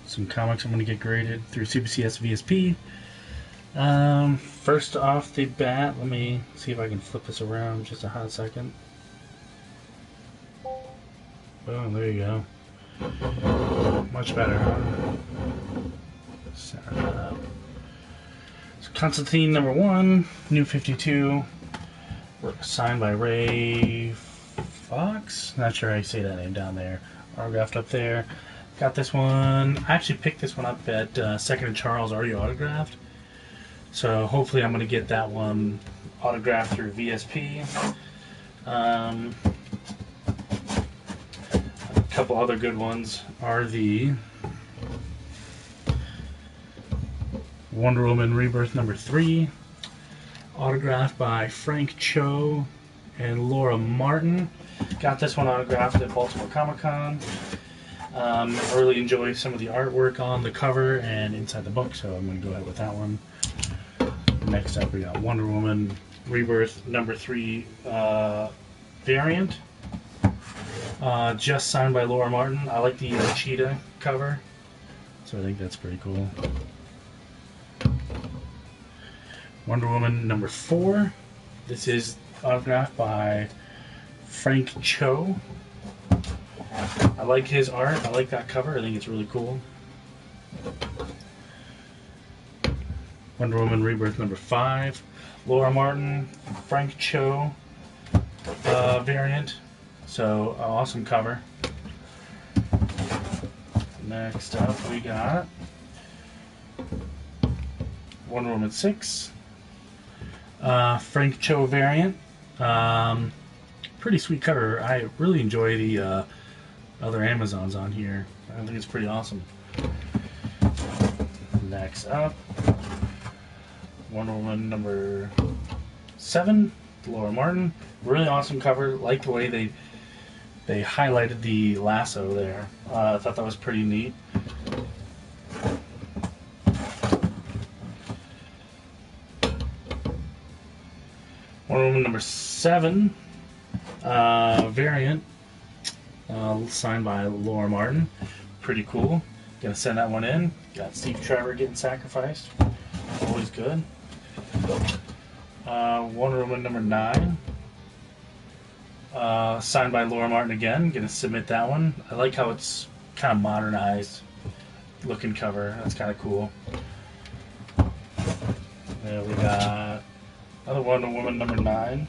Some comics I'm going to get graded through CBCS VSP. First off the bat, let me see if I can flip this around just a hot second. Oh, there you go. Much better, huh? Center that up. So Constantine #1, New 52, signed by Ray Fox. Not sure how you say that name down there. Autographed up there. Got this one. I actually picked this one up at Second and Charles, already autographed. So hopefully I'm going to get that one autographed through VSP. A couple other good ones are the Wonder Woman Rebirth #3, autographed by Frank Cho and Laura Martin. Got this one autographed at Baltimore Comic-Con. I really enjoy some of the artwork on the cover and inside the book, so I'm going to go ahead with that one. Next up, we got Wonder Woman Rebirth #3 variant. Just signed by Laura Martin. I like the cheetah cover, so I think that's pretty cool. Wonder Woman #4. This is autographed by Frank Cho. I like his art. I like that cover. I think it's really cool. Wonder Woman Rebirth #5. Laura Martin, Frank Cho variant. So, awesome cover. Next up, we got Wonder Woman 6. Frank Cho variant. Pretty sweet cover. I really enjoy the other Amazons on here. I think it's pretty awesome. Next up, Wonder Woman #7, Laura Martin. Really awesome cover. Like the way they highlighted the lasso there. I thought that was pretty neat. Wonder Woman #7 variant, signed by Laura Martin. Pretty cool. Gonna send that one in. Got Steve Trevor getting sacrificed. Always good. Wonder Woman #9, signed by Laura Martin again. Gonna submit that one. I like how it's kind of modernized looking cover. That's kind of cool. There we got another Wonder Woman #9,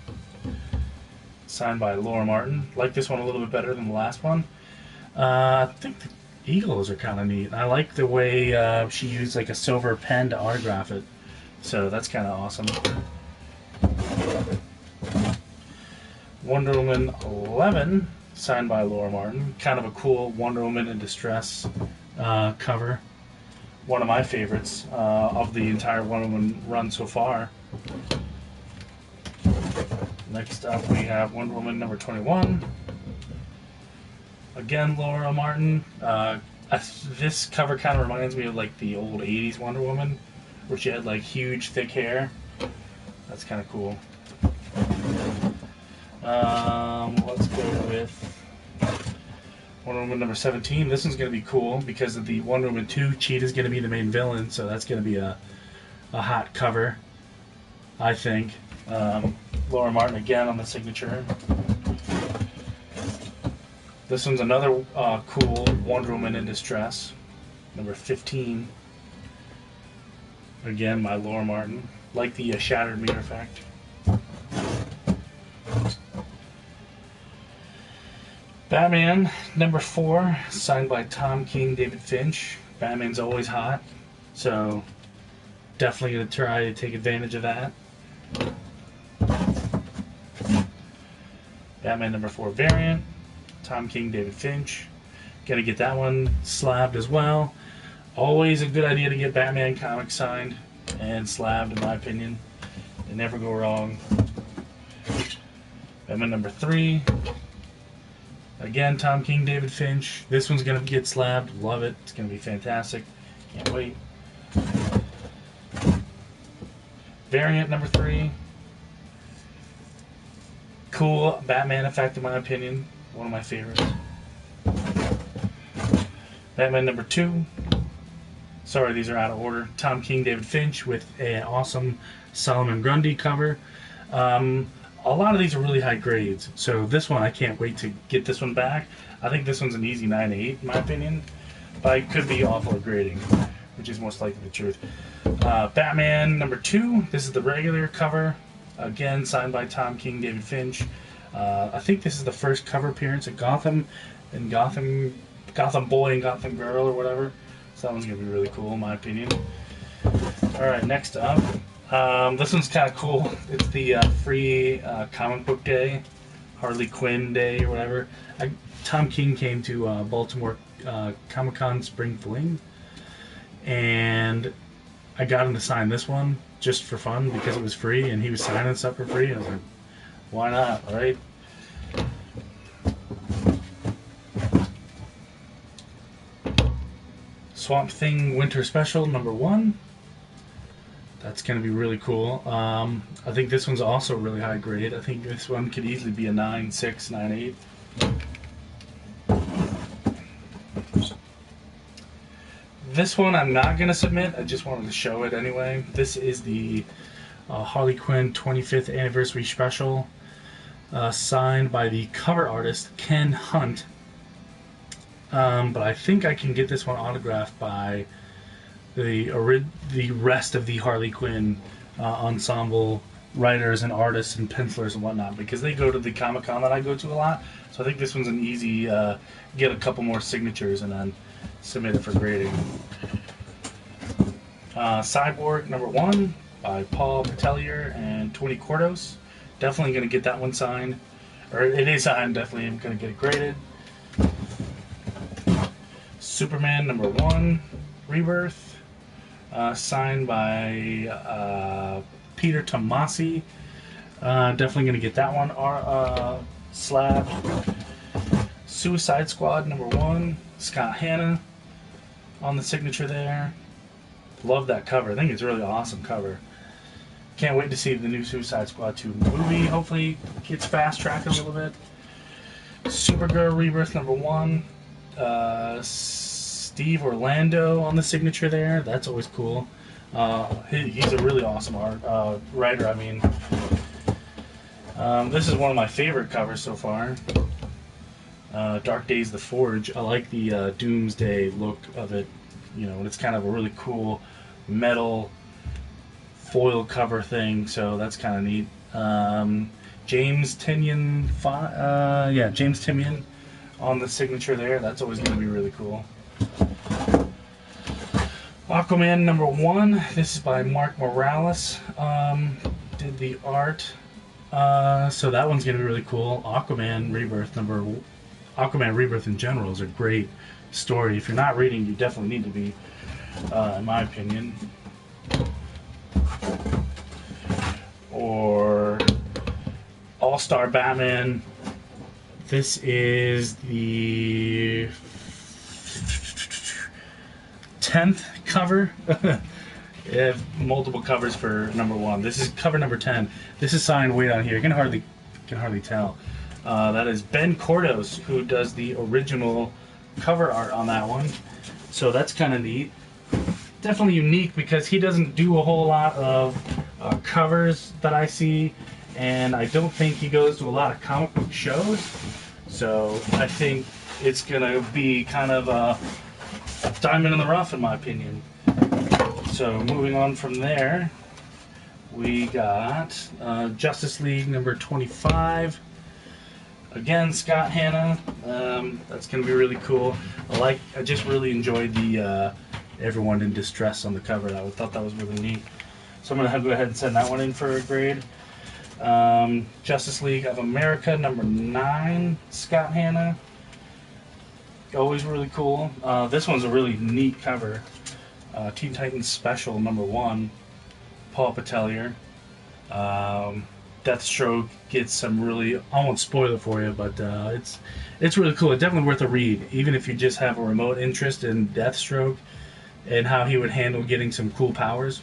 signed by Laura Martin. Like this one a little bit better than the last one. I think the eagles are kind of neat. I like the way she used like a silver pen to autograph it. So that's kind of awesome. Wonder Woman 11, signed by Laura Martin. Kind of a cool Wonder Woman in distress cover. One of my favorites of the entire Wonder Woman run so far. Next up, we have Wonder Woman #21. Again, Laura Martin. This cover kind of reminds me of like the old 80s Wonder Woman, where she had like huge, thick hair. That's kind of cool. Let's go with Wonder Woman #17. This one's going to be cool because of the Wonder Woman 2. Cheetah's going to be the main villain, so that's going to be a hot cover, I think. Laura Martin again on the signature. This one's another cool Wonder Woman in distress, #15. Again, by Laura Martin. Like the shattered mirror effect. Batman #4, signed by Tom King, David Finch. Batman's always hot, so definitely going to try to take advantage of that. Batman #4 variant, Tom King, David Finch. Gonna get that one slabbed as well. Always a good idea to get Batman comics signed and slabbed, in my opinion. They never go wrong. Batman #3. Again, Tom King, David Finch. This one's gonna get slabbed. Love it. It's gonna be fantastic. Can't wait. Variant #3. Cool Batman effect, in my opinion. One of my favorites. Batman number 2. Sorry, these are out of order. Tom King, David Finch with an awesome Solomon Grundy cover. A lot of these are really high grades, so this one I can't wait to get this one back. I think this one's an easy 9.8 in my opinion, but I could be awful at grading, which is most likely the truth. Batman number 2. This is the regular cover, again signed by Tom King, David Finch. I think this is the first cover appearance at Gotham, and Gotham Boy and Gotham Girl or whatever. So that one's gonna be really cool in my opinion. All right, next up. This one's kind of cool. It's the free comic book day, Harley Quinn day or whatever. Tom King came to Baltimore Comic-Con Spring Fling, and I got him to sign this one just for fun because it was free, and he was signing stuff for free. I was like, why not, right? Swamp Thing Winter Special number 1. That's going to be really cool. I think this one's also really high grade. I think this one could easily be a 9.6, 9.8. This one I'm not going to submit. I just wanted to show it anyway. This is the Harley Quinn 25th Anniversary Special, signed by the cover artist Ken Hunt. But I think I can get this one autographed by the rest of the Harley Quinn ensemble writers and artists and pencilers and whatnot, because they go to the Comic-Con that I go to a lot. So I think this one's an easy get a couple more signatures and then submit it for grading. Cyborg number 1 by Paul Patelier and Tony Cordos. Definitely going to get that one signed, or it is signed. Definitely am going to get it graded. Superman number 1 Rebirth, signed by Peter Tomasi. Definitely going to get that one slabbed. Suicide Squad number 1, Scott Hanna on the signature there. Love that cover. I think it's a really awesome cover. Can't wait to see the new Suicide Squad 2 movie. Hopefully gets fast-tracked a little bit. Supergirl Rebirth number 1. Steve Orlando on the signature there. That's always cool. He's a really awesome writer. I mean, this is one of my favorite covers so far. Dark Days The Forge. I like the Doomsday look of it. You know, and it's kind of a really cool metal foil cover thing, so that's kind of neat. James Tynion, James Tynion on the signature there. That's always going to be really cool. Aquaman number 1. This is by Mark Morales. Did the art. So that one's going to be really cool. Aquaman Rebirth in general is a great story. If you're not reading, you definitely need to be, in my opinion. Or All-Star Batman. This is the 10th cover. They have multiple covers for number 1. This is cover number 10. This is signed way down here. You can hardly tell. That is Ben Cordos, who does the original cover art on that one. So that's kind of neat. Definitely unique because he doesn't do a whole lot of covers that I see, and I don't think he goes to a lot of comic book shows. So I think it's gonna be kind of a diamond in the rough, in my opinion. So moving on from there, we got Justice League number 25. Again, Scott Hanna. That's gonna be really cool. I just really enjoyed the everyone in distress on the cover. I thought that was really neat. So I'm gonna go ahead and send that one in for a grade. Justice League of America number 9, Scott Hanna. Always really cool. This one's a really neat cover. Teen Titans Special number 1, Paul Patelier. Deathstroke gets some really, I won't spoil it for you, but it's really cool. It's definitely worth a read, even if you just have a remote interest in Deathstroke and how he would handle getting some cool powers.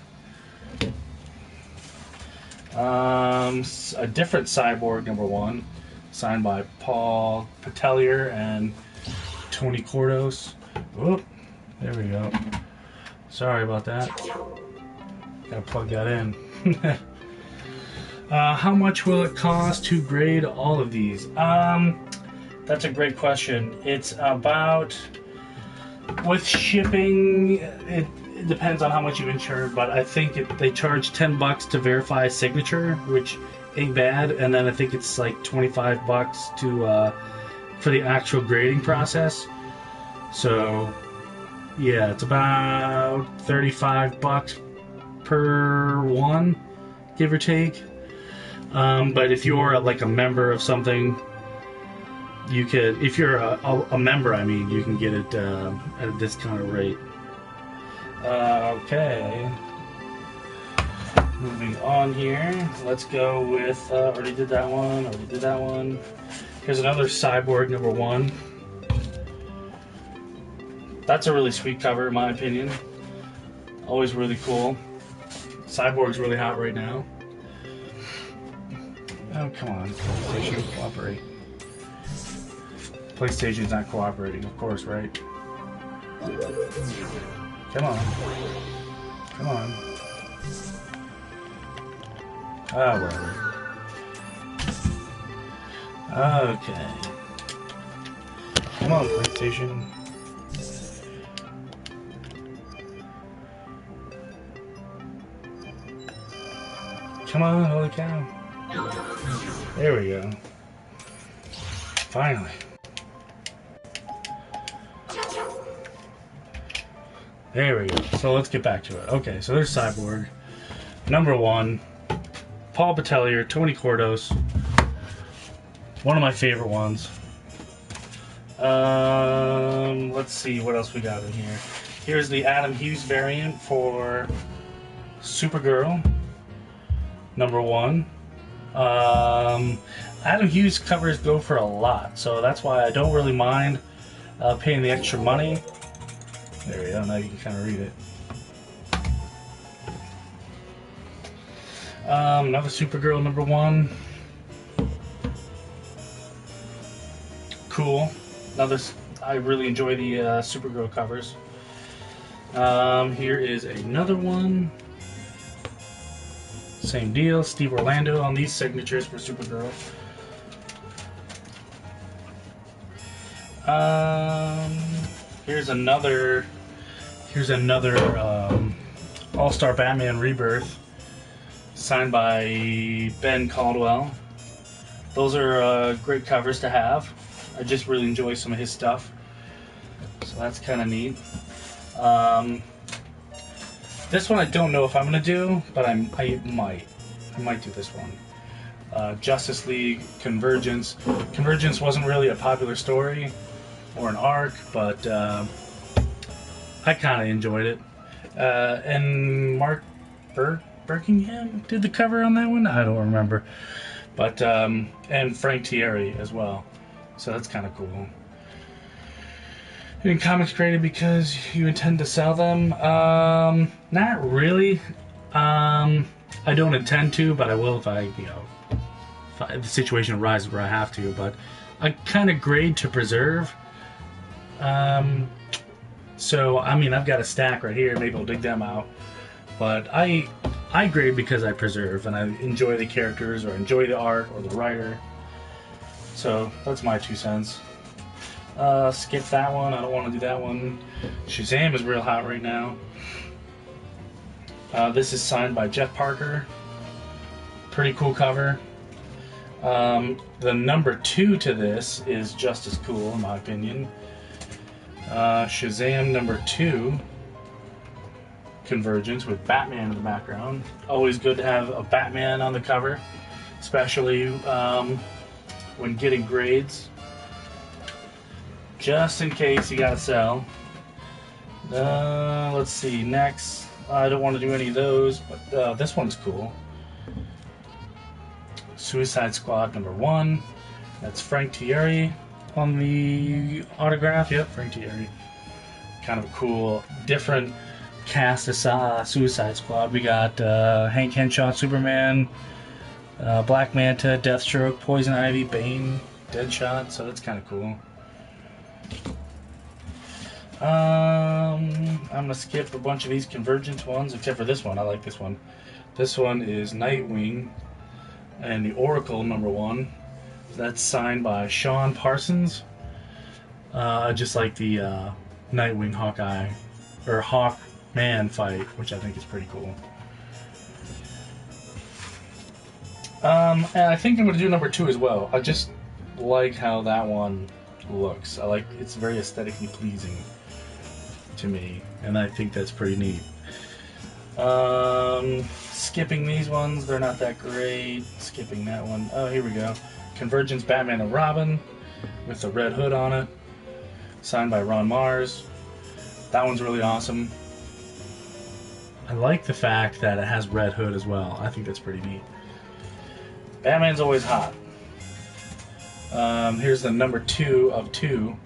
A different Cyborg number 1, signed by Paul Patelier and Tony Cordos. Whoop. There we go. Sorry about that. Gotta plug that in. How much will it cost to grade all of these? That's a great question. It's about, with shipping, it depends on how much you insure, but I think they charge $10 to verify signature, which ain't bad, and then I think it's like $25 to for the actual grading process. So yeah, it's about $35 per one, give or take. But if you're like a member of something, you could, if you're a member, I mean, you can get it at a discounted rate. Okay. Moving on here, let's go with, already did that one. Here's another Cyborg #1. That's a really sweet cover, in my opinion. Always really cool. Cyborg's really hot right now. Oh, come on, PlayStation, cooperate. PlayStation's not cooperating, of course, right? Come on. Come on. Ah, whatever. Okay. Come on, PlayStation. Come on, holy cow. There we go. Finally. There we go. So let's get back to it. Okay, so there's Cyborg. #1. Paul Batelier, Tony Cordos. One of my favorite ones. Let's see what else we got in here. Here's the Adam Hughes variant for Supergirl. #1. Adam Hughes covers go for a lot, so that's why I don't really mind paying the extra money. There we go, now you can kind of read it. Another Supergirl #1. Cool. I really enjoy the Supergirl covers. Here is another one. Same deal, Steve Orlando on these signatures for Supergirl. Here's another All-Star Batman Rebirth, signed by Ben Caldwell. Those are great covers to have. I just really enjoy some of his stuff, so that's kind of neat. This one I don't know if I'm gonna do, but I might do this one. Justice League Convergence. Convergence wasn't really a popular story or an arc, but I kind of enjoyed it. And Mark Birkingham did the cover on that one? I don't remember. But and Frank Thierry as well. So that's kind of cool. In comics created because you intend to sell them? Not really. I don't intend to, but I will if if the situation arises where I have to. But I kind of grade to preserve. So I mean, I've got a stack right here. Maybe I'll dig them out. But I grade because I preserve and I enjoy the characters or enjoy the art or the writer. So that's my 2 cents. Skip that one. I don't want to do that one. Shazam is real hot right now. This is signed by Jeff Parker. Pretty cool cover. The #2 to this is just as cool, in my opinion. Shazam #2. Convergence with Batman in the background. Always good to have a Batman on the cover, especially when getting grades. Just in case you gotta sell. Let's see, next. I don't want to do any of those, but this one's cool. Suicide Squad #1. That's Frank Thierry on the autograph. Yep, Frank Thierry. Kind of a cool, different cast of Suicide Squad. We got Hank Henshaw, Superman, Black Manta, Deathstroke, Poison Ivy, Bane, Deadshot, so that's kind of cool. I'm gonna skip a bunch of these Convergence ones, except for this one. I like this one. This one is Nightwing and the Oracle #1. That's signed by Sean Parsons. Just like the Nightwing Hawkeye or Hawkman fight, which I think is pretty cool. And I think I'm gonna do #2 as well. I just like how that one looks. I like it's very aesthetically pleasing to me, and I think that's pretty neat. Skipping these ones, they're not that great. Skipping that one. Oh, here we go. Convergence Batman and Robin with the red hood on it, signed by Ron Mars. That one's really awesome. I like the fact that it has red hood as well. I think that's pretty neat. Batman's always hot. Here's the #2 of 2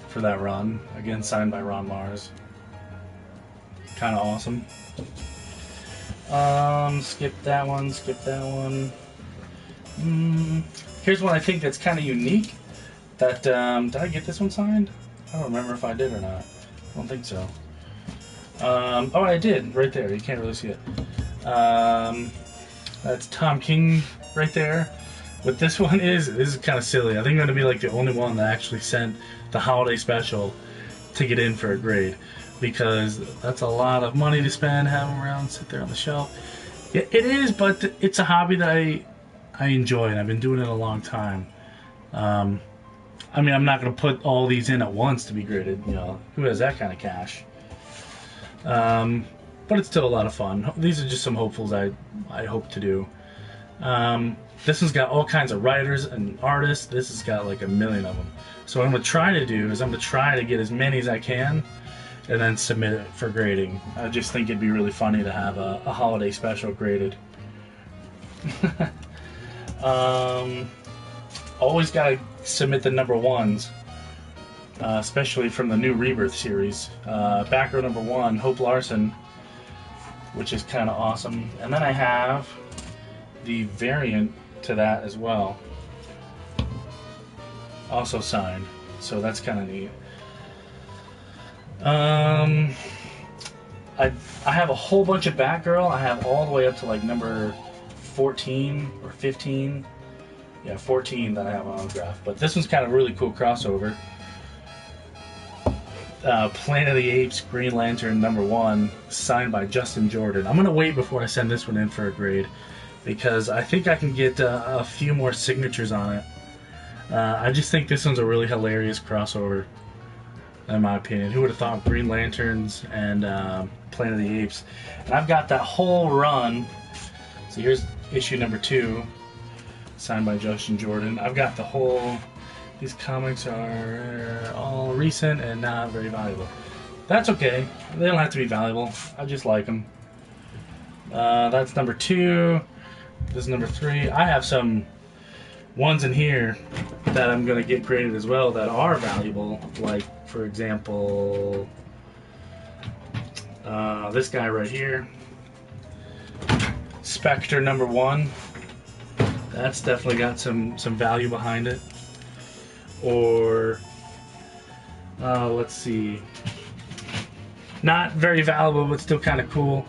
for that run. Again, signed by Ron Mars. Kind of awesome. Skip that one, skip that one. Here's one I think that's kind of unique. That, did I get this one signed? I don't remember if I did or not. I don't think so. Oh, I did, right there. You can't really see it. That's Tom King right there. What this one is kind of silly. I think I'm going to be like the only one that actually sent the holiday special to get in for a grade, because that's a lot of money to spend, have them around, sit there on the shelf. It is, but it's a hobby that I enjoy, and I've been doing it a long time. I mean, I'm not going to put all these in at once to be graded. You know, who has that kind of cash? But it's still a lot of fun. These are just some hopefuls I hope to do. This one's got all kinds of writers and artists. This has got like a million of them. So what I'm going to try to do is I'm going to try to get as many as I can and then submit it for grading. I just think it'd be really funny to have a holiday special graded. Always got to submit the #1s, especially from the new Rebirth series. Backer #1, Hope Larson, which is kind of awesome. And then I have the variant to that as well, also signed, so that's kind of neat. I have a whole bunch of Batgirl. I have all the way up to like number 14 or 15. Yeah, 14 that I have on autograph. But this one's kind of really cool crossover. Planet of the Apes Green Lantern #1, signed by Justin Jordan. I'm gonna wait before I send this one in for a grade, because I think I can get a few more signatures on it. I just think this one's a really hilarious crossover, in my opinion. Who would have thought Green Lanterns and Planet of the Apes? And I've got that whole run. So here's issue #2, signed by Justin Jordan. I've got the whole... These comics are all recent and not very valuable. That's okay. They don't have to be valuable. I just like them. That's #2. This is #3. I have some ones in here that I'm going to get graded as well that are valuable. Like, for example, this guy right here. Spectre #1. That's definitely got some value behind it. Or, let's see. Not very valuable, but still kind of cool.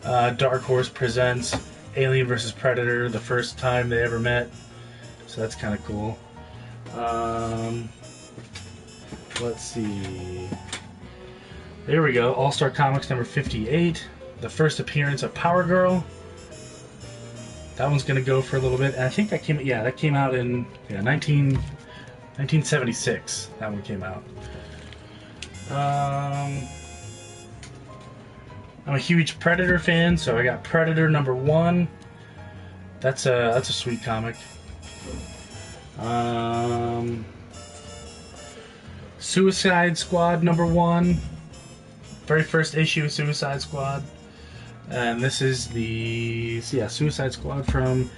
Dark Horse presents Alien vs. Predator, the first time they ever met. So that's kind of cool. Let's see. There we go. All-Star Comics #58. The first appearance of Power Girl. That one's going to go for a little bit. And I think that came out in 1976. That one came out. I'm a huge Predator fan, so I got Predator #1. That's a sweet comic. Suicide Squad #1. Very first issue of Suicide Squad. And this is the Suicide Squad from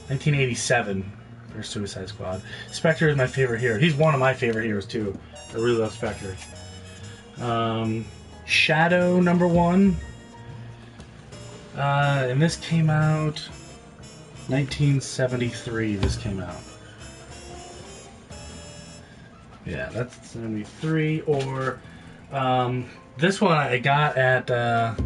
1987 for Suicide Squad. Spectre is my favorite hero. He's one of my favorite heroes too. I really love Spectre. Shadow #1. And this came out 1973. This came out. Yeah, that's 73. Or This one I got at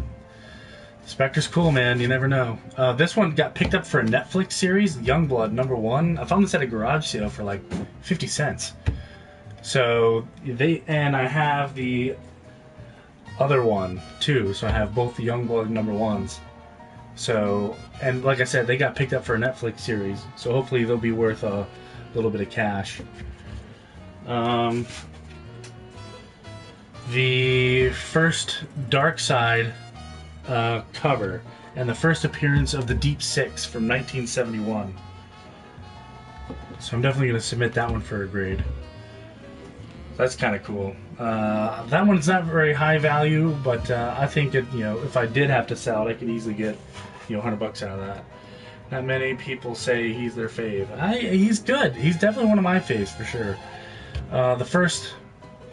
Spectre's cool, man. You never know. This one got picked up for a Netflix series, Youngblood #1. I found this at a garage sale for like 50 cents. So and I have the other one too. So I have both the Youngblood #1s. So, and like I said, they got picked up for a Netflix series. So hopefully they'll be worth a little bit of cash. The first Dark Side cover and the first appearance of the Deep Six from 1971. So I'm definitely going to submit that one for a grade. That's kind of cool. That one's not very high value, but I think it, if I did have to sell it, I could easily get $100 out of that. Not many people say he's their fave. He's good. He's definitely one of my faves for sure. The first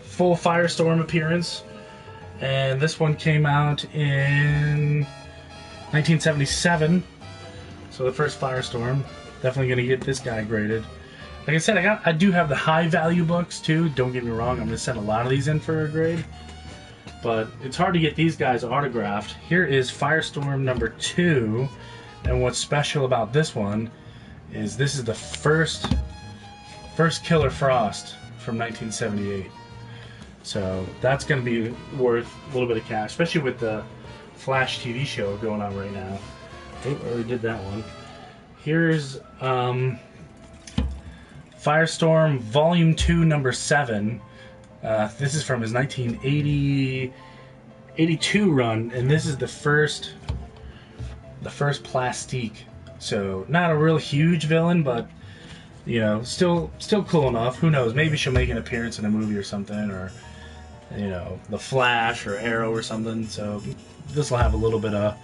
full Firestorm appearance, and this one came out in 1977. So the first Firestorm. Definitely gonna get this guy graded. Like I said, I do have the high value books too. Don't get me wrong. I'm gonna send a lot of these in for a grade, but it's hard to get these guys autographed. Here is Firestorm #2, and what's special about this one is this is the first Killer Frost from 1978. So that's going to be worth a little bit of cash, especially with the Flash TV show going on right now. Oh, I already did that one. Here's Firestorm Volume 2, #7. This is from his 1982 run, and this is the first Plastique. So not a real huge villain, but still cool enough. Who knows? Maybe she'll make an appearance in a movie or something, or the Flash or Arrow or something. So this will have a little bit of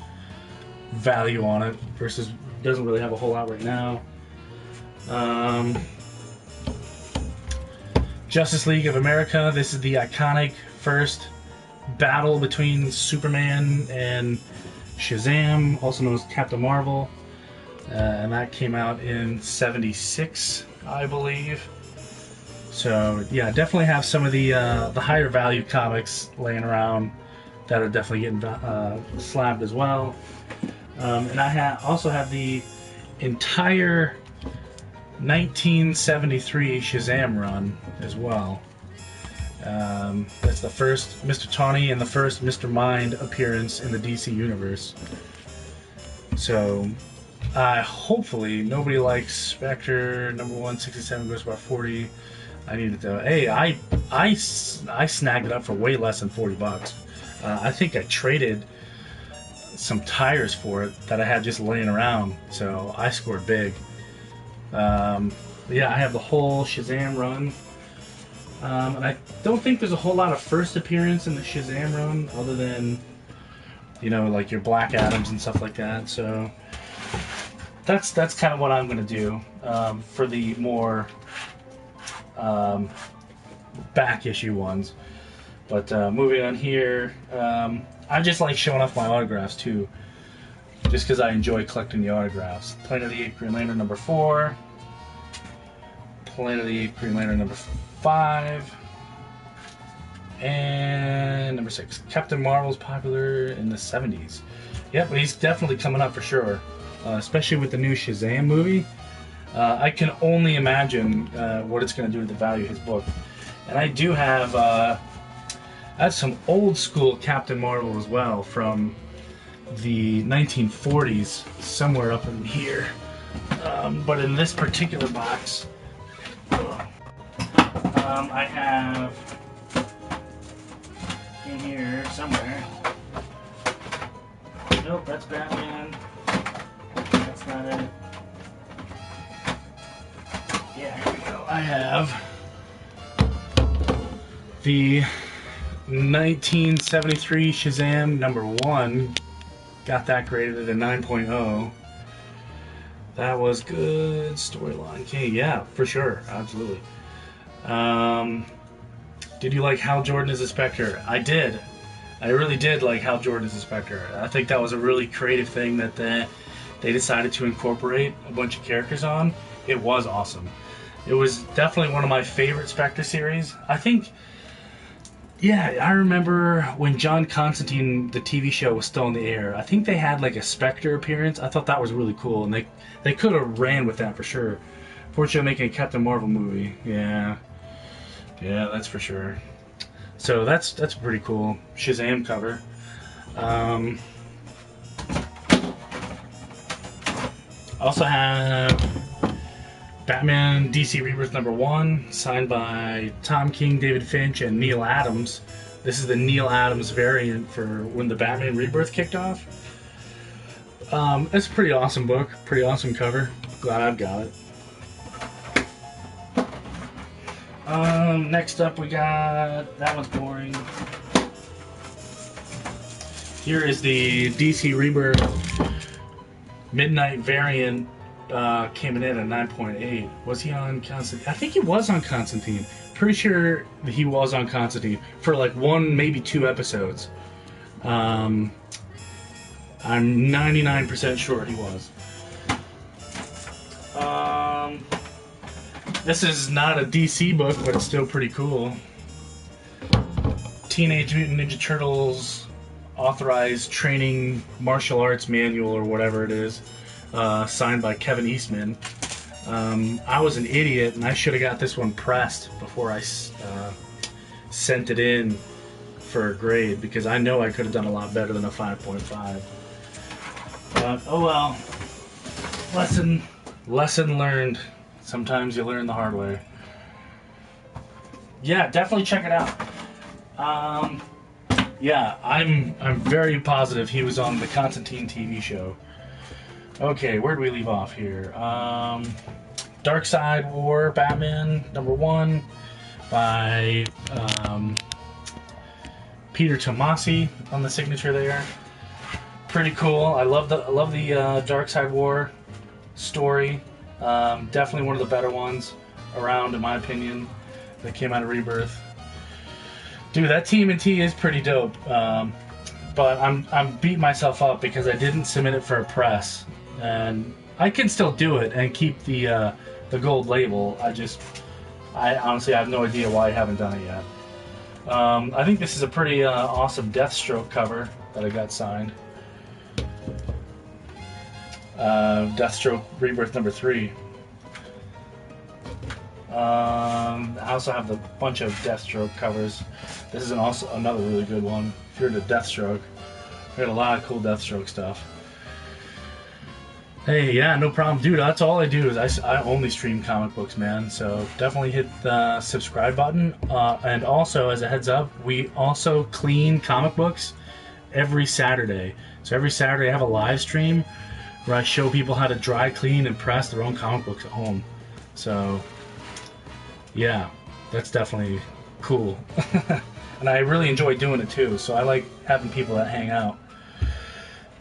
value on it versus doesn't really have a whole lot right now. Justice League of America. This is the iconic first battle between Superman and Shazam, also known as Captain Marvel. And that came out in '76, I believe. So yeah, definitely have some of the higher value comics laying around that are definitely getting slabbed as well. And I also have the entire 1973 Shazam run as well. That's the first Mr. Tawny and the first Mr. Mind appearance in the DC universe. So hopefully nobody likes Spectre #1, 67 goes about 40. I needed to. Hey, I snagged it up for way less than $40. I think I traded some tires for it that I had just laying around, so I scored big. Yeah, I have the whole Shazam run, and I don't think there's a whole lot of first appearance in the Shazam run, other than like your Black Adams and stuff like that. So that's kind of what I'm going to do for the more back issue ones. But moving on here, I just like showing off my autographs too, just because I enjoy collecting the autographs. Planet of the Apes Green Lantern #4, Planet of the Apes Green Lantern #5, and #6. Captain Marvel's popular in the '70s. Yeah, but he's definitely coming up for sure, especially with the new Shazam movie. I can only imagine what it's going to do to the value of his book. And I do have some old school Captain Marvel as well from the 1940s, somewhere up in here. But in this particular box, I have in here somewhere. Nope, that's Batman. That's not it. Yeah, here we go. I have the 1973 Shazam #1. Got that graded at a 9.0. That was good storyline. Okay, yeah, for sure, absolutely. Did you like Hal Jordan as a Spectre? I did. I really did like Hal Jordan as a Spectre. I think that was a really creative thing that they decided to incorporate a bunch of characters on. It was awesome. It was definitely one of my favorite Spectre series. I think, Yeah, I remember when John Constantine, the TV show, was still in the air. I think they had like a Spectre appearance. I thought that was really cool, and they could have ran with that for sure. Fortunately, making a Captain Marvel movie, yeah, that's for sure. So that's pretty cool. Shazam cover. Also have Batman DC Rebirth #1, signed by Tom King, David Finch, and Neil Adams. This is the Neil Adams variant for when the Batman Rebirth kicked off. It's a pretty awesome book, pretty awesome cover. Glad I've got it. Next up we got, that one's boring. Here is the DC Rebirth Midnight variant. Came in at 9.8. Was he on Constantine? I think he was on Constantine. Pretty sure he was on Constantine for like 1, maybe 2 episodes. I'm 99% sure he was. This is not a DC book, but it's still pretty cool. Teenage Mutant Ninja Turtles Authorized Training Martial Arts Manual, or whatever it is. Signed by Kevin Eastman. I was an idiot, and I should have got this one pressed before I sent it in for a grade, because I know I could have done a lot better than a 5.5. But oh well. Lesson learned. Sometimes you learn the hard way. Yeah, definitely check it out. Yeah, I'm very positive he was on the Constantine TV show. Okay, where do we leave off here? Dark Side War Batman #1 by Peter Tomasi on the signature there. Pretty cool. I love the Dark Side War story. Definitely one of the better ones around, in my opinion, that came out of Rebirth. Dude, that TMNT is pretty dope. But I'm beating myself up because I didn't submit it for a press. And I can still do it and keep the gold label. I honestly have no idea why I haven't done it yet. I think this is a pretty awesome Deathstroke cover that I got signed. Deathstroke Rebirth #3. I also have the bunch of Deathstroke covers. This is also another really good one. If you're into Deathstroke, we got a lot of cool Deathstroke stuff. Hey, yeah, no problem. Dude, that's all I do is I only stream comic books, man. So definitely hit the subscribe button. And also, as a heads up, we also clean comic books every Saturday. So every Saturday I have a live stream where I show people how to dry clean and press their own comic books at home. So, yeah, that's definitely cool. And I really enjoy doing it too. So I like having people that hang out.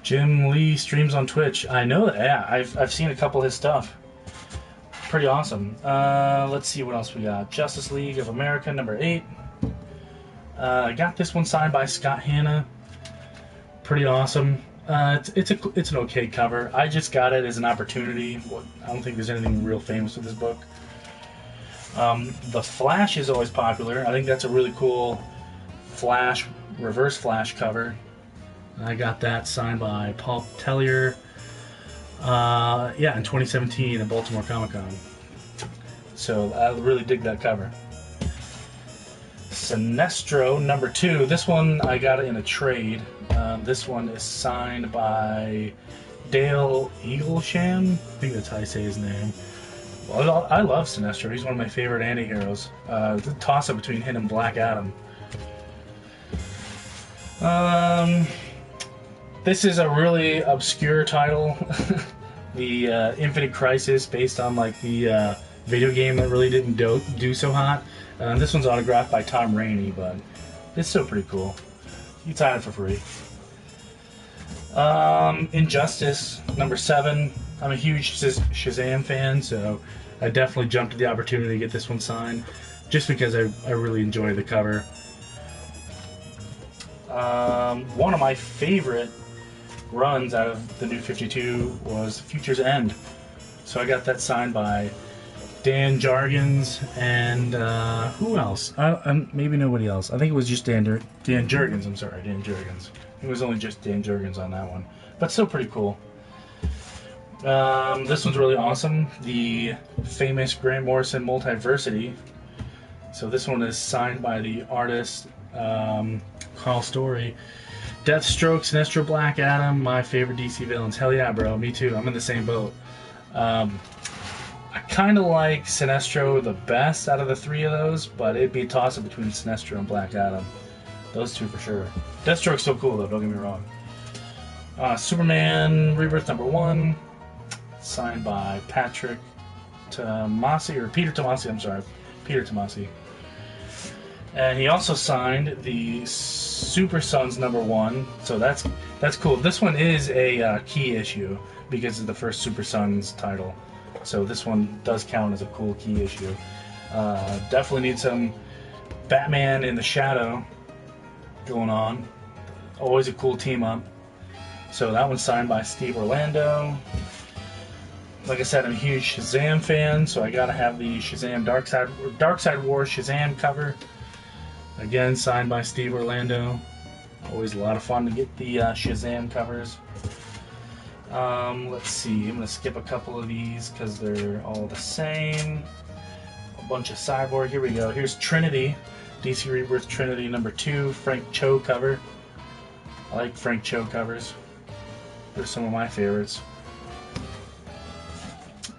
Jim Lee streams on Twitch. I know that. Yeah, I've seen a couple of his stuff. Pretty awesome. Let's see what else we got. Justice League of America #8. I got this one signed by Scott Hanna. Pretty awesome. It's an okay cover. I just got it as an opportunity. I don't think there's anything real famous with this book. The Flash is always popular. I think that's a really cool Flash, Reverse Flash cover. I got that signed by Paul Tellier. Yeah, in 2017 at Baltimore Comic-Con. So I really dig that cover. Sinestro #2. This one I got it in a trade. This one is signed by Dale Eaglesham. I think that's how I say his name. Well, I love Sinestro. He's one of my favorite anti-heroes. The toss-up between him and Black Adam. This is a really obscure title. The Infinite Crisis, based on like the video game that really didn't do so hot. This one's autographed by Tom Rainey, but it's still pretty cool. You can sign it for free. Injustice #7. I'm a huge Shazam fan, so I definitely jumped at the opportunity to get this one signed, just because I really enjoy the cover. One of my favorite runs out of the New 52 was Future's End. So I got that signed by Dan Jargens, and who else? Maybe nobody else. I think it was just Dan Jurgens. I'm sorry, Dan Jurgens. It was only just Dan Jurgens on that one, but still pretty cool. This one's really awesome. The famous Grant Morrison Multiversity. So this one is signed by the artist Carl Story. Deathstroke, Sinestro, Black Adam, my favorite DC villains. Hell yeah, bro. Me too. I'm in the same boat. I kind of like Sinestro the best out of the three of those, but it'd be a toss-up between Sinestro and Black Adam. Those two for sure. Deathstroke's so cool, though. Don't get me wrong. Superman Rebirth #1, signed by Peter Tomasi. I'm sorry, Peter Tomasi. And he also signed the Super Sons #1, so that's cool. This one is a key issue because it's the first Super Sons title, so this one does count as a cool key issue. Definitely need some Batman in the Shadow going on. Always a cool team up. So that one's signed by Steve Orlando. Like I said, I'm a huge Shazam fan, so I gotta have the Shazam Darkseid War Shazam cover. Again, signed by Steve Orlando. Always a lot of fun to get the Shazam covers. Let's see, I'm going to skip a couple of these because they're all the same. A bunch of Cyborg. Here we go. Here's Trinity. DC Rebirth Trinity #2. Frank Cho cover. I like Frank Cho covers. They're some of my favorites.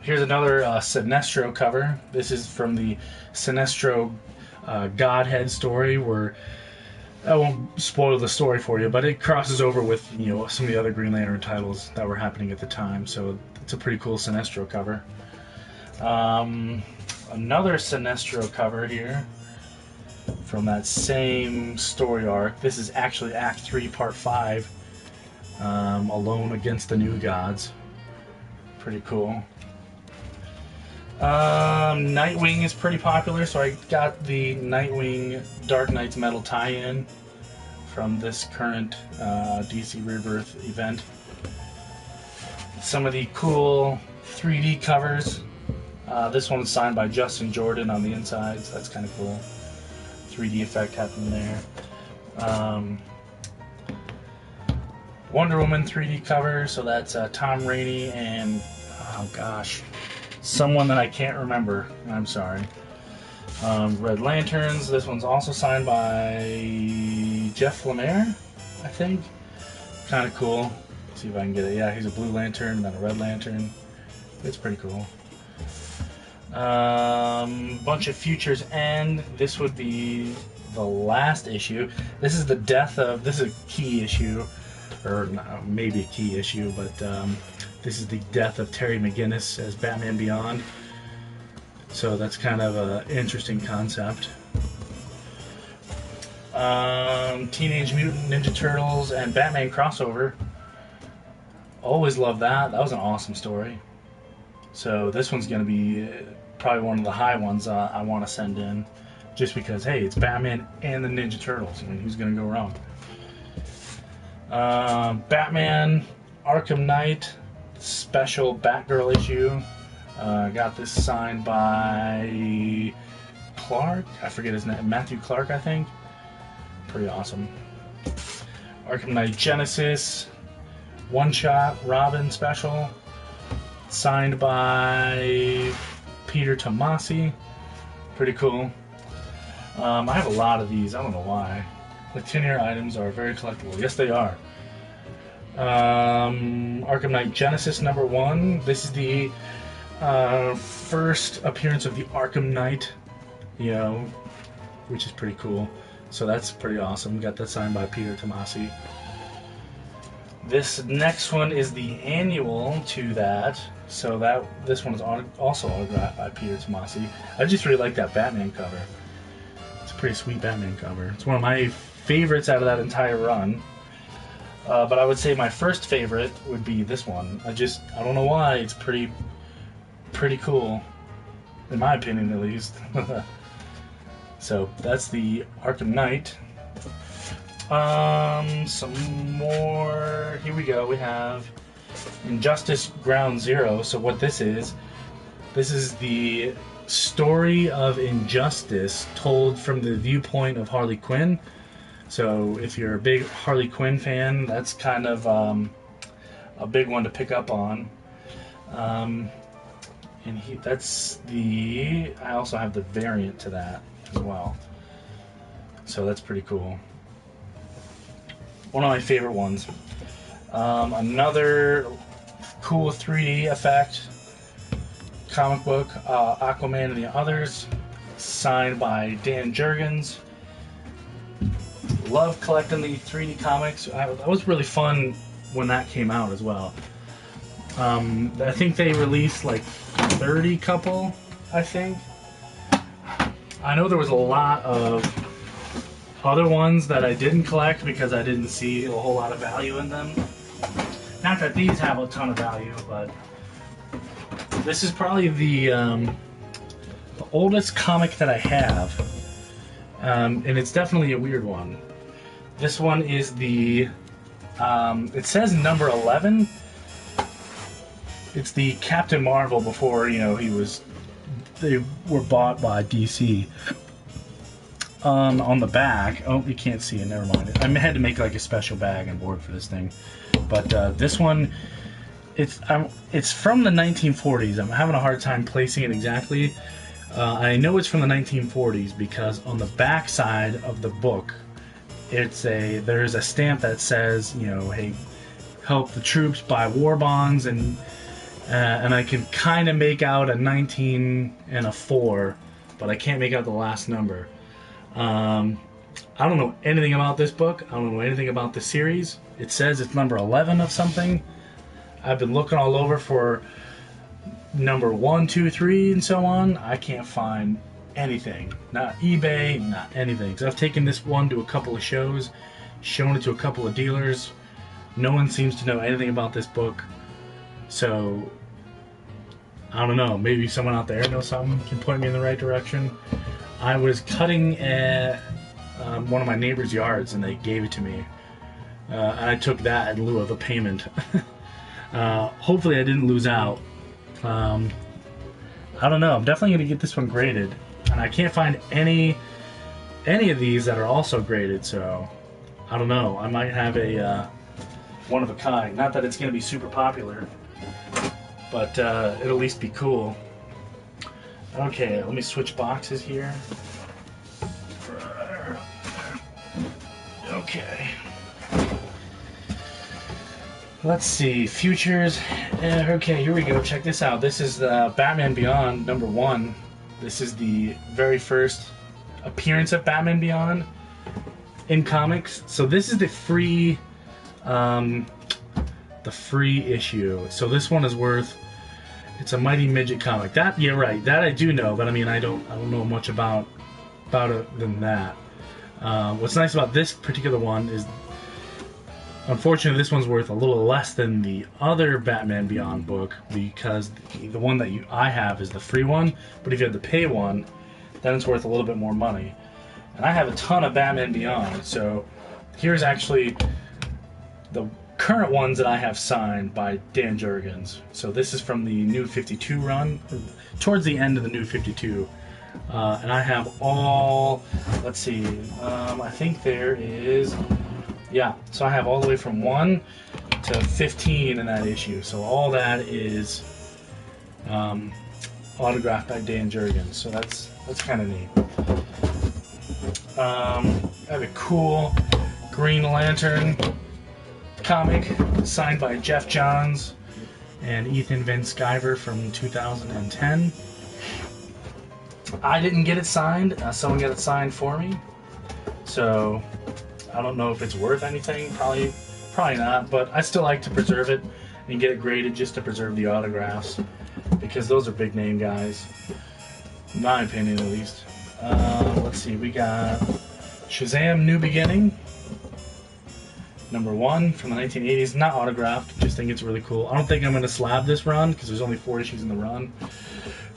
Here's another Sinestro cover. This is from the Sinestro Godhead story, where I won't spoil the story for you, but it crosses over with some of the other Green Lantern titles that were happening at the time. So it's a pretty cool Sinestro cover. Another Sinestro cover here from that same story arc. This is actually Act 3, Part 5. Alone Against the New Gods. Pretty cool. Nightwing is pretty popular, so I got the Nightwing Dark Knights Metal tie-in from this current DC Rebirth event. Some of the cool 3D covers. This one's signed by Justin Jordan on the insides. That's kind of cool. 3D effect happening there. Wonder Woman 3D cover, so that's Tom Rainey and, oh gosh, someone that I can't remember. I'm sorry. Red Lanterns. This one's also signed by Jeff Lemire, I think. Kind of cool. Let's see if I can get it. Yeah, he's a Blue Lantern and then a Red Lantern. It's pretty cool. Bunch of Futures End. This would be the last issue. This is the death of. This is a key issue, or maybe a key issue, but. This is the death of Terry McGinnis as Batman Beyond. So that's kind of an interesting concept. Teenage Mutant Ninja Turtles and Batman crossover. Always love that. That was an awesome story. So this one's going to be probably one of the high ones I want to send in. Just because, hey, it's Batman and the Ninja Turtles. I mean, who's going to go wrong? Batman Arkham Knight special Batgirl issue. Got this signed by Clark. I forget his name. Matthew Clark, I think. Pretty awesome. Arkham Knight Genesis. One Shot Robin special. Signed by Peter Tomasi. Pretty cool. I have a lot of these. I don't know why. The tin-ear items are very collectible. Yes, they are. Arkham Knight Genesis #1. This is the first appearance of the Arkham Knight, which is pretty cool. So that's pretty awesome. Got that signed by Peter Tomasi. This next one is the annual to that. So this one is also autographed by Peter Tomasi. I just really like that Batman cover. It's a pretty sweet Batman cover. It's one of my favorites out of that entire run. But I would say my first favorite would be this one. I don't know why. It's pretty cool, in my opinion at least. So that's the Arkham Knight. Some more. Here we go. We have Injustice Ground Zero. So what this is the story of injustice told from the viewpoint of Harley Quinn. So if you're a big Harley Quinn fan, that's kind of a big one to pick up on. And that's the... I also have the variant to that as well. So that's pretty cool. One of my favorite ones. Another cool 3D effect comic book, Aquaman and the Others, signed by Dan Jurgens. Love collecting the 3D comics. That was really fun when that came out as well. I think they released like 30 couple, I think. I know there was a lot of other ones that I didn't collect because I didn't see a whole lot of value in them. Not that these have a ton of value, but this is probably the oldest comic that I have. And it's definitely a weird one. This one is the, it says number 11. It's the Captain Marvel before, you know, they were bought by DC. On the back, oh, you can't see it, never mind. I had to make like a special bag and board for this thing. But this one, it's from the 1940s. I'm having a hard time placing it exactly. I know it's from the 1940s because on the back side of the book, there's a stamp that says, you know, hey, help the troops buy war bonds, and I can kind of make out a 19 and a 4, but I can't make out the last number. I don't know anything about this book. I don't know anything about the series. It says it's number 11 of something. I've been looking all over for number 1, 2, 3, and so on. I can't find anything. Not eBay, not anything. So I've taken this one to a couple of shows, shown it to a couple of dealers. No one seems to know anything about this book. So, I don't know. Maybe someone out there knows something, can point me in the right direction. I was cutting at one of my neighbor's yards, and they gave it to me. And I took that in lieu of a payment. Hopefully I didn't lose out. I don't know. I'm definitely going to get this one graded. And I can't find any of these that are also graded, so I don't know. I might have a one of a kind. Not that it's going to be super popular, but it'll at least be cool. Okay, let me switch boxes here. Okay. Let's see, futures. Okay, here we go. Check this out. This is Batman Beyond number 1. This is the very first appearance of Batman Beyond in comics. So this is the free issue. So this one is worth. It's a Mighty Midget comic. That, yeah, right. That I do know, but I mean, I don't know much about it than that. What's nice about this particular one is, unfortunately, this one's worth a little less than the other Batman Beyond book, because the one that I have is the free one, but if you have the pay one, then it's worth a little bit more money. And I have a ton of Batman Beyond, so here's actually the current ones that I have signed by Dan Jurgens. So this is from the New 52 run, towards the end of the New 52. And I have all, let's see, I think there is, yeah, so I have all the way from 1 to 15 in that issue. So all that is autographed by Dan Jurgens. So that's kind of neat. I have a cool Green Lantern comic signed by Jeff Johns and Ethan Van Sciver from 2010. I didn't get it signed. Someone got it signed for me. So I don't know if it's worth anything. Probably not. But I still like to preserve it and get it graded just to preserve the autographs, because those are big name guys, in my opinion at least. Let's see. We got Shazam New Beginning, number 1 from the 1980s. Not autographed. Just think it's really cool. I don't think I'm going to slab this run because there's only 4 issues in the run.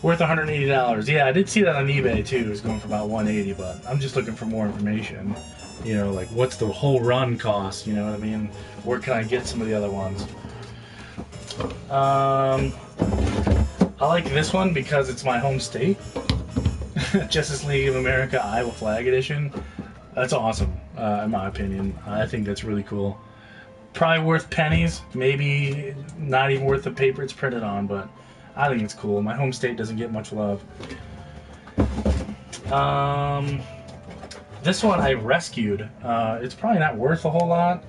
Worth $180. Yeah, I did see that on eBay too. It's going for about $180, but I'm just looking for more information. You know, like what's the whole run cost? You know what I mean? Where can I get some of the other ones? I like this one because it's my home state. Justice League of America Iowa Flag Edition. That's awesome, in my opinion. I think that's really cool. Probably worth pennies, maybe not even worth the paper it's printed on, but I think it's cool. My home state doesn't get much love. This one I rescued. It's probably not worth a whole lot,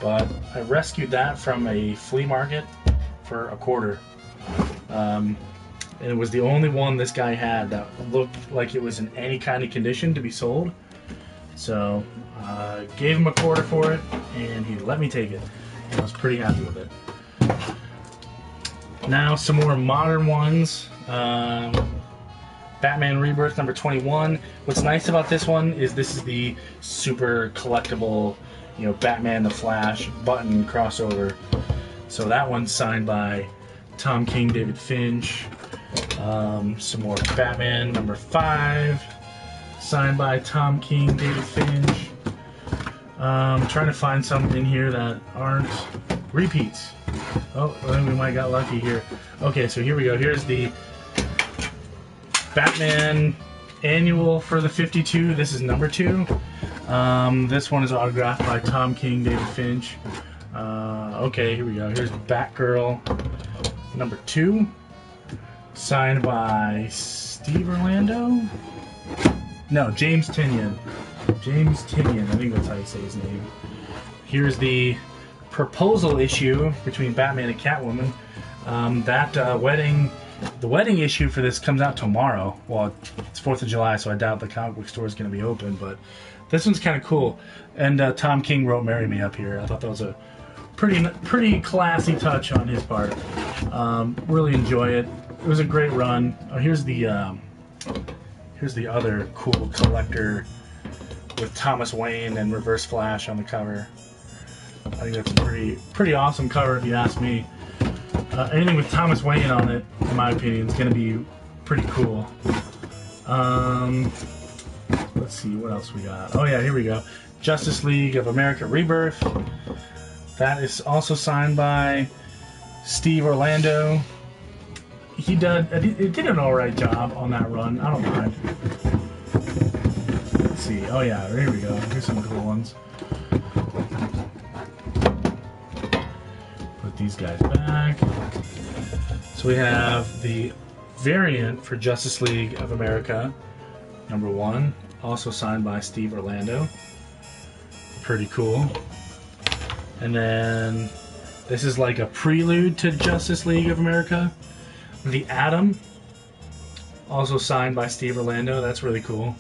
but I rescued that from a flea market for $0.25. And it was the only one this guy had that looked like it was in any kind of condition to be sold. So gave him $0.25 for it, and he let me take it. I was pretty happy with it. Now some more modern ones. Batman Rebirth number 21. What's nice about this one is this is the super collectible, you know, Batman the Flash button crossover. So that one's signed by Tom King, David Finch. Some more Batman number 5. Signed by Tom King, David Finch. Trying to find some in here that aren't repeats. Oh, I think we might got lucky here. Okay, so here we go. Here's the Batman Annual for the 52. This is number 2. This one is autographed by Tom King, David Finch. Okay, here we go. Here's Batgirl number 2. Signed by Steve Orlando? No, James Tynion. James Tynion, I think that's how you say his name. Here's the proposal issue between Batman and Catwoman. The wedding issue for this comes out tomorrow. Well, it's 4th of July, so I doubt the comic book store is going to be open, but this one's kind of cool. And Tom King wrote "Marry Me" up here. I thought that was a pretty classy touch on his part. Really enjoy it. It was a great run. Here's the other cool collector with Thomas Wayne and Reverse Flash on the cover. I think that's a pretty awesome cover if you ask me. Anything with Thomas Wayne on it, in my opinion, is going to be pretty cool. Let's see, what else we got? Oh yeah, here we go. Justice League of America Rebirth. That is also signed by Steve Orlando. It did an alright job on that run. I don't mind. Let's see. Oh yeah, here we go. Here's some cool ones. Put these guys back. So we have the variant for Justice League of America, number 1, also signed by Steve Orlando. Pretty cool. And then this is like a prelude to Justice League of America. The Atom, also signed by Steve Orlando. That's really cool.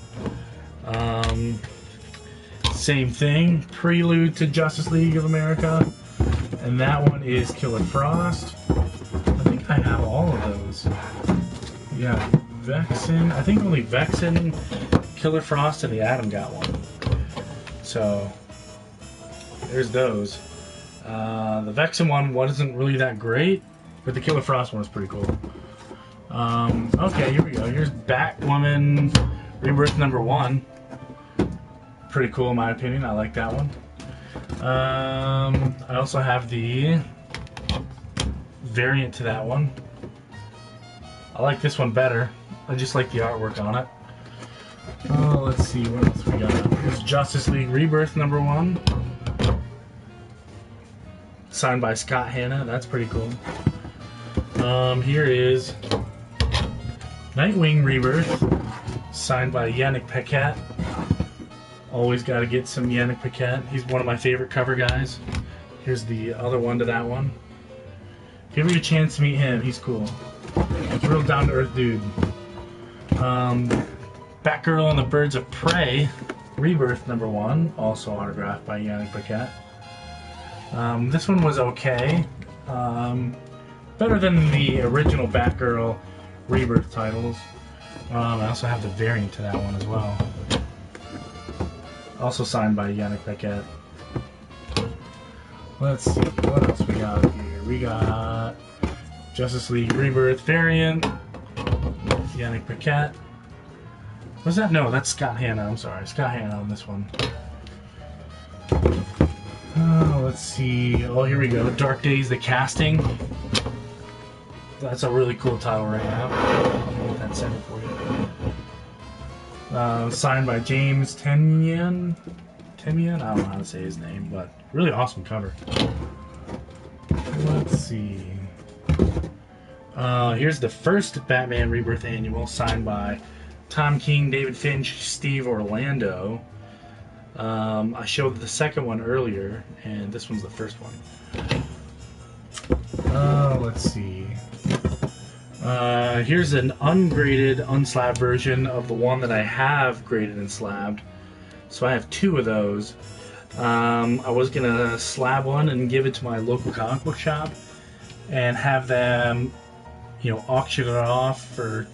Same thing, prelude to Justice League of America. And that one is Killer Frost. I think I have all of those. Yeah, Vexen. I think only Vexen, Killer Frost, and the Atom got one. So, there's those. The Vexen one wasn't really that great, but the Killer Frost one was pretty cool. Okay, here we go. Here's Batwoman Rebirth number 1. Pretty cool in my opinion. I like that one. I also have the variant to that one. I like this one better. I just like the artwork on it. Let's see what else we got. Here's Justice League Rebirth number 1. Signed by Scott Hanna. That's pretty cool. Here is Nightwing Rebirth, signed by Yannick Paquette. Always got to get some Yannick Paquette. He's one of my favorite cover guys. Here's the other one to that one. Give me a chance to meet him. He's cool. He's a real down-to-earth dude. Batgirl and the Birds of Prey Rebirth number 1, also autographed by Yannick Paquette. This one was okay. Better than the original Batgirl Rebirth titles. I also have the variant to that one as well. Also signed by Yannick Paquette. Let's see, what else we got here? We got Justice League Rebirth variant. Yannick Paquette. Was that? No, that's Scott Hanna. I'm sorry. Scott Hanna on this one. Let's see. Oh, here we go. Dark Days, the casting. that's a really cool title right now. I'll get that center for you. Signed by James Tenyan. I don't know how to say his name, but really awesome cover. Let's see. Here's the first Batman Rebirth Annual, signed by Tom King, David Finch, Steve Orlando. I showed the second one earlier, and this one's the first one. Let's see. Here's an ungraded, unslabbed version of the one that I have graded and slabbed. So I have two of those. I was gonna slab one and give it to my local comic book shop and have them, you know, auction it off for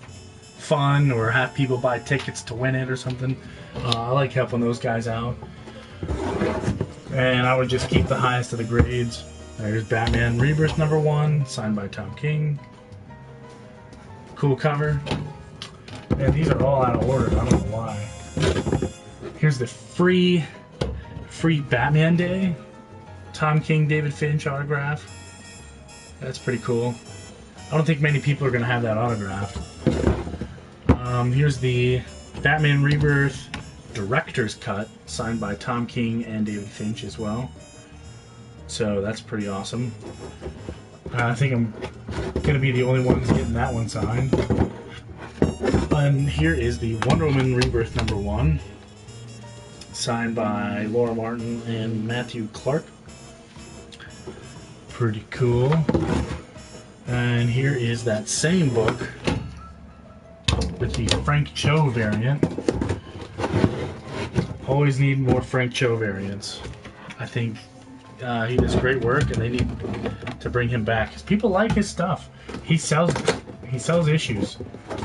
fun or have people buy tickets to win it or something. I like helping those guys out. And I would just keep the highest of the grades. There's Batman Rebirth #1, signed by Tom King. Cool cover. And these are all out of order. I don't know why. Here's the free Batman Day. Tom King, David Finch autograph. That's pretty cool. I don't think many people are going to have that autographed. Here's the Batman Rebirth Director's Cut, signed by Tom King and David Finch as well. So that's pretty awesome. I think I'm going to be the only one getting that one signed. And here is the Wonder Woman Rebirth #1, signed by Laura Martin and Matthew Clark. Pretty cool. And here is that same book with the Frank Cho variant. Always need more Frank Cho variants. I think he does great work, and they need to bring him back because people like his stuff. He sells issues.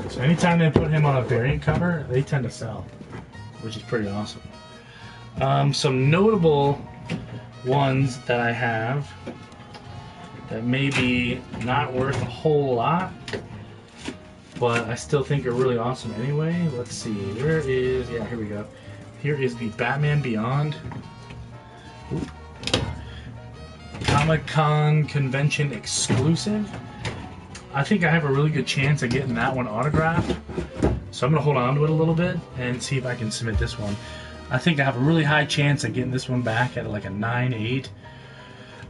So anytime they put him on a variant cover, they tend to sell, which is pretty awesome. Some notable ones that I have that may be not worth a whole lot, but I still think are really awesome anyway. Let's see. Where is... Yeah, here we go. Here is the Batman Beyond Comic-Con convention exclusive. I think I have a really good chance of getting that one autographed, so I'm going to hold on to it a little bit and see if I can submit this one. I think I have a really high chance of getting this one back at like a 9/8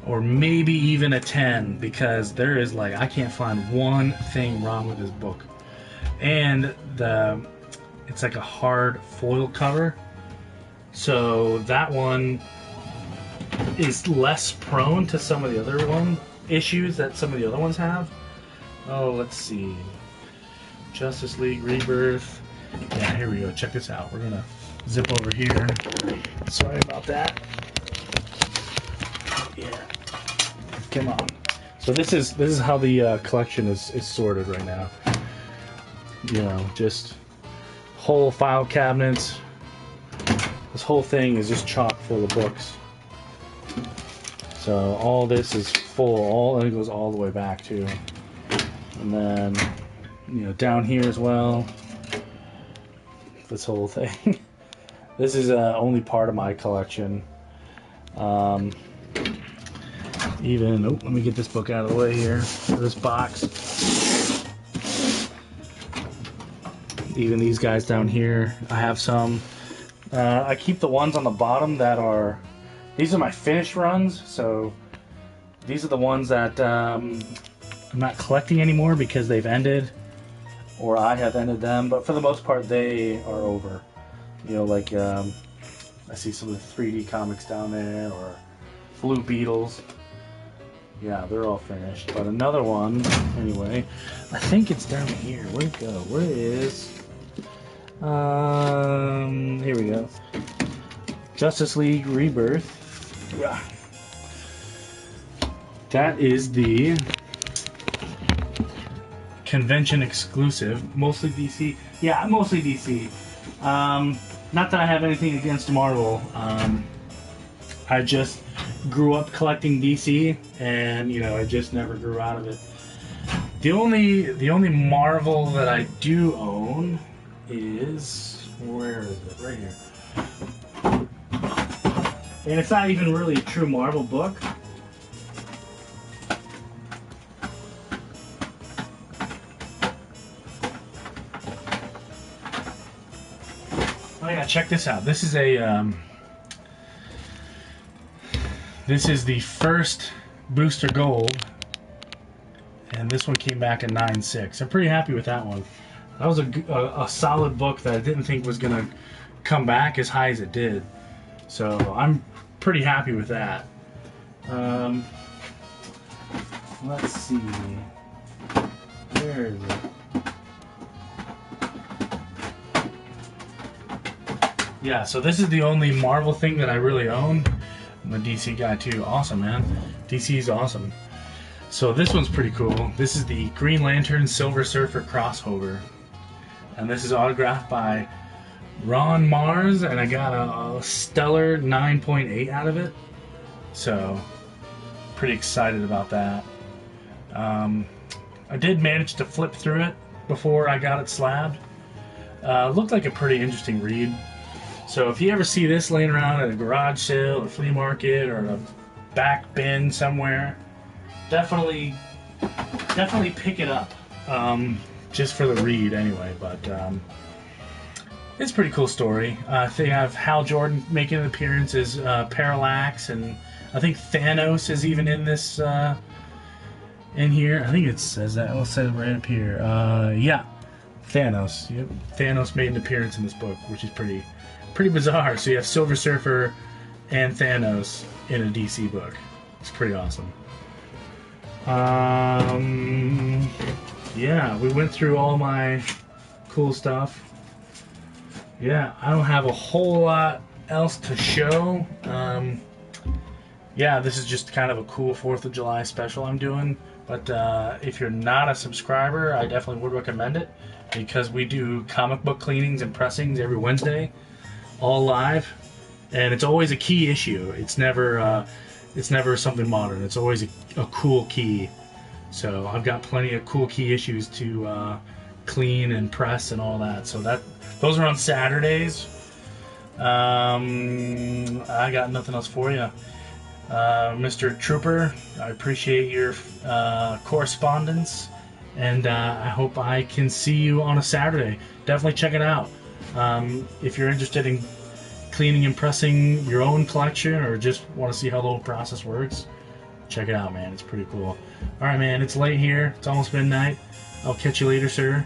or maybe even a 10, because there is like, I can't find one thing wrong with this book. And it's like a hard foil cover, so that one is less prone to some of the other issues that some of the other ones have. Oh, let's see. Justice League Rebirth. Yeah, here we go. Check this out. We're gonna zip over here. Sorry about that. Yeah. Come on. So this is how the collection is sorted right now. You know, just whole file cabinets. This whole thing is just chock full of books. So all this is full, and it goes all the way back too. And then, you know, down here as well. This whole thing. This is only part of my collection. Even, oh, let me get this book out of the way here. This box. Even these guys down here, I have some. I keep the ones on the bottom that are, these are my finished runs, so these are the ones that I'm not collecting anymore because they've ended, or I have ended them, but for the most part they are over. You know, like I see some of the 3D comics down there, or Blue Beetles. Yeah, they're all finished. But another one, anyway, I think it's down here. Where'd it go? Where is... here we go. Justice League Rebirth. That is the convention exclusive. Mostly DC. Yeah, mostly DC. Not that I have anything against Marvel. I just grew up collecting DC, and you know, I just never grew out of it. The only Marvel that I do own is, where is it? Right here. And it's not even really a true Marvel book. check this out. This is the first booster gold, and this one came back at 9.6. I'm pretty happy with that one. That was a solid book that I didn't think was gonna come back as high as it did. So I'm pretty happy with that. Let's see. Where is it? Yeah, so this is the only Marvel thing that I really own. I'm a DC guy too. Awesome, man. DC is awesome. So this one's pretty cool. This is the Green Lantern Silver Surfer crossover. And this is autographed by Ron Mars, and I got a stellar 9.8 out of it. So, pretty excited about that. I did manage to flip through it before I got it slabbed. Looked like a pretty interesting read. So if you ever see this laying around at a garage sale or flea market or a back bin somewhere, definitely pick it up. Just for the read anyway, but it's a pretty cool story. They have Hal Jordan making an appearance as Parallax, and I think Thanos is even in this in here. I think it says that. I'll say it right up here. Yeah, Thanos. Yep. Thanos made an appearance in this book, which is pretty bizarre. So you have Silver Surfer and Thanos in a DC book. It's pretty awesome. Yeah, we went through all my cool stuff. Yeah, I don't have a whole lot else to show. Yeah, this is just kind of a cool 4th of July special I'm doing. But if you're not a subscriber, I definitely would recommend it, because we do comic book cleanings and pressings every Wednesday, all live, and it's always a key issue. It's never something modern. It's always a cool key. So I've got plenty of cool key issues to clean and press and all that. So those are on Saturdays. I got nothing else for you. Mr. Trooper, I appreciate your correspondence, and I hope I can see you on a Saturday. Definitely check it out. If you're interested in cleaning and pressing your own collection, or just want to see how the whole process works, check it out, man. It's pretty cool. Alright, man, it's late here. It's almost midnight. I'll catch you later, sir.